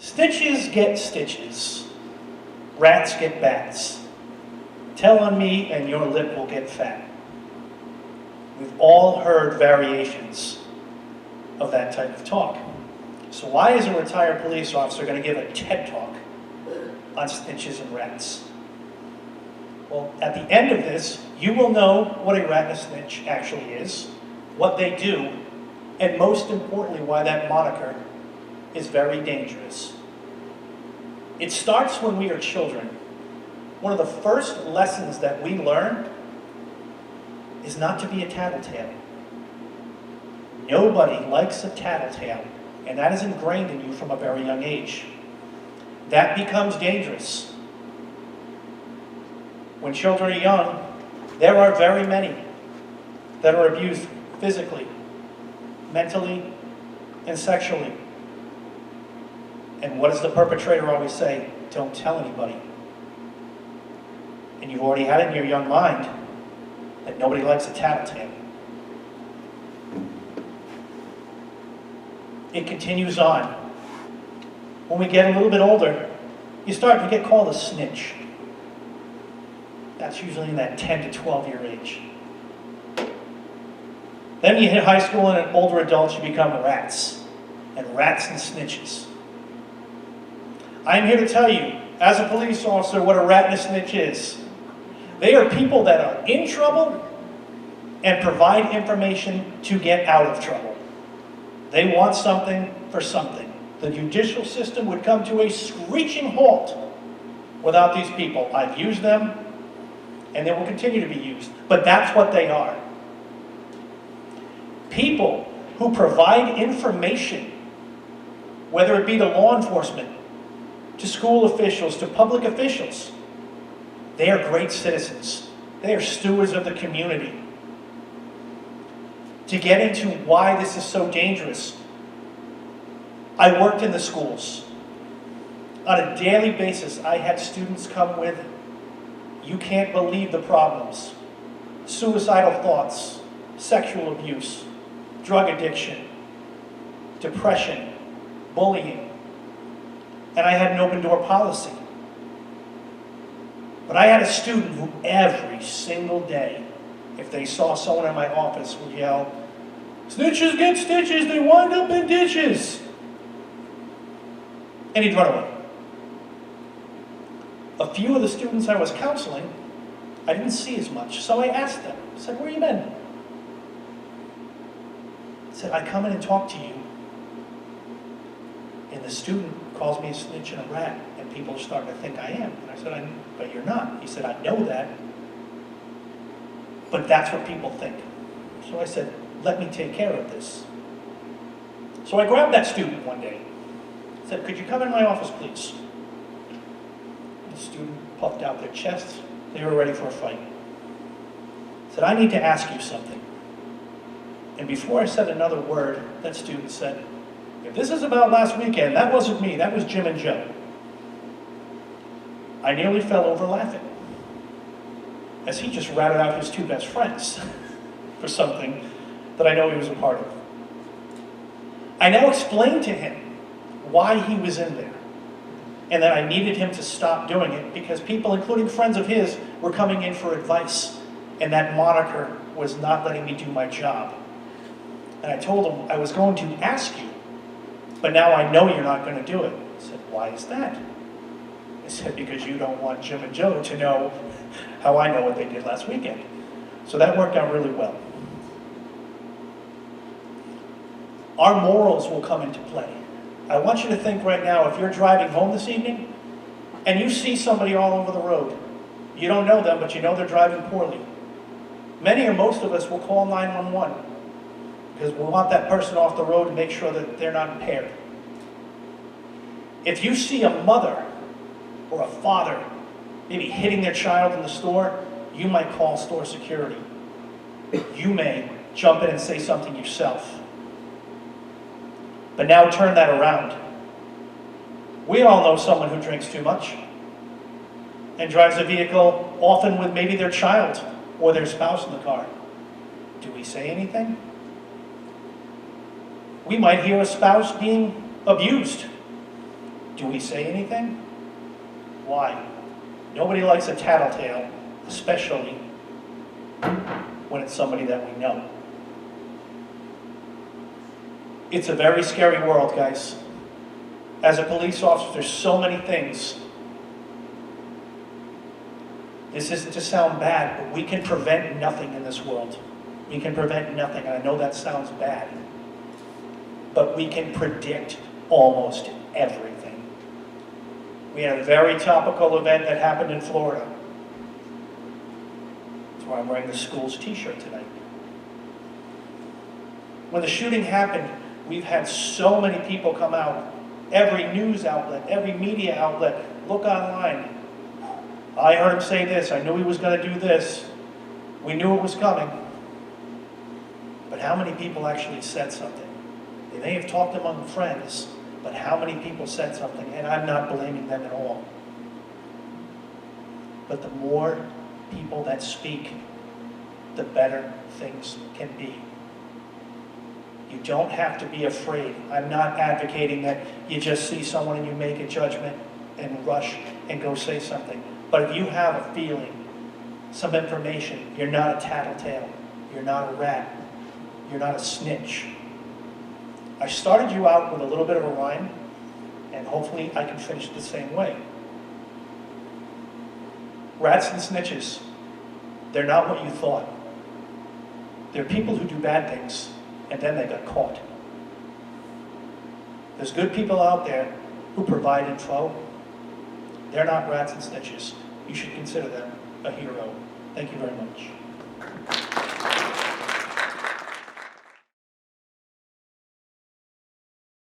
Snitches get stitches, rats get bats. Tell on me and your lip will get fat. We've all heard variations of that type of talk. So why is a retired police officer going to give a TED talk on snitches and rats? Well, at the end of this, you will know what a rat and a snitch actually is, what they do, and most importantly, why that moniker is very dangerous. It starts when we are children. One of the first lessons that we learn is not to be a tattletale. Nobody likes a tattletale, and that is ingrained in you from a very young age. That becomes dangerous. When children are young, there are very many that are abused physically, mentally, and sexually. And what does the perpetrator always say? Don't tell anybody. And you've already had it in your young mind that nobody likes a tattletale. It continues on. When we get a little bit older, you start to get called a snitch. That's usually in that 10 to 12 year age. Then you hit high school and older adults, you become rats. And rats and snitches. I'm here to tell you, as a police officer, what a rat and a snitch is. They are people that are in trouble and provide information to get out of trouble. They want something for something. The judicial system would come to a screeching halt without these people. I've used them, and they will continue to be used. But that's what they are. People who provide information, whether it be to law enforcement, to school officials, to public officials. They are great citizens. They are stewards of the community. To get into why this is so dangerous, I worked in the schools. On a daily basis, I had students come with, you can't believe the problems. Suicidal thoughts, sexual abuse, drug addiction, depression, bullying. And I had an open door policy. But I had a student who every single day, if they saw someone in my office, would yell, "Snitches get stitches, they wind up in ditches." And he'd run away. A few of the students I was counseling, I didn't see as much. So I asked them, I said, "Where you been?" I said, "I come in and talk to you. And the student calls me a snitch and a rat, and people are starting to think I am." And I said, "But you're not." He said, "I know that, but that's what people think." So I said, "Let me take care of this." So I grabbed that student one day. I said, "Could you come in my office, please?" The student puffed out their chest. They were ready for a fight. I said, "I need to ask you something." And before I said another word, that student said, "If this is about last weekend, that wasn't me, that was Jim and Joe." I nearly fell over laughing, as he just ratted out his two best friends for something that I know he was a part of. I now explained to him why he was in there, and that I needed him to stop doing it because people, including friends of his, were coming in for advice, and that moniker was not letting me do my job. And I told him I was going to ask you, but now I know you're not going to do it. I said, "Why is that?" I said, "Because you don't want Jim and Joe to know how I know what they did last weekend." So that worked out really well. Our morals will come into play. I want you to think right now, if you're driving home this evening and you see somebody all over the road, you don't know them, but you know they're driving poorly. Many or most of us will call 911 because we want that person off the road to make sure that they're not impaired. If you see a mother or a father maybe hitting their child in the store, you might call store security. You may jump in and say something yourself. But now turn that around. We all know someone who drinks too much and drives a vehicle often with maybe their child or their spouse in the car. Do we say anything? We might hear a spouse being abused. Do we say anything? Why? Nobody likes a tattletale, especially when it's somebody that we know. It's a very scary world, guys. As a police officer, there's so many things. This isn't to sound bad, but we can prevent nothing in this world. We can prevent nothing, and I know that sounds bad. But we can predict almost everything. We had a very topical event that happened in Florida. That's why I'm wearing the school's t-shirt tonight. When the shooting happened, we've had so many people come out. Every news outlet, every media outlet, look online. I heard him say this, I knew he was going to do this. We knew it was coming. But how many people actually said something? They may have talked among friends, but how many people said something? And I'm not blaming them at all. But the more people that speak, the better things can be. You don't have to be afraid. I'm not advocating that you just see someone and you make a judgment and rush and go say something. But if you have a feeling, some information, you're not a tattletale, you're not a rat, you're not a snitch. I started you out with a little bit of a rhyme, and hopefully I can finish the same way. Rats and snitches, they're not what you thought. They're people who do bad things, and then they got caught. There's good people out there who provide info. They're not rats and snitches. You should consider them a hero. Thank you very much.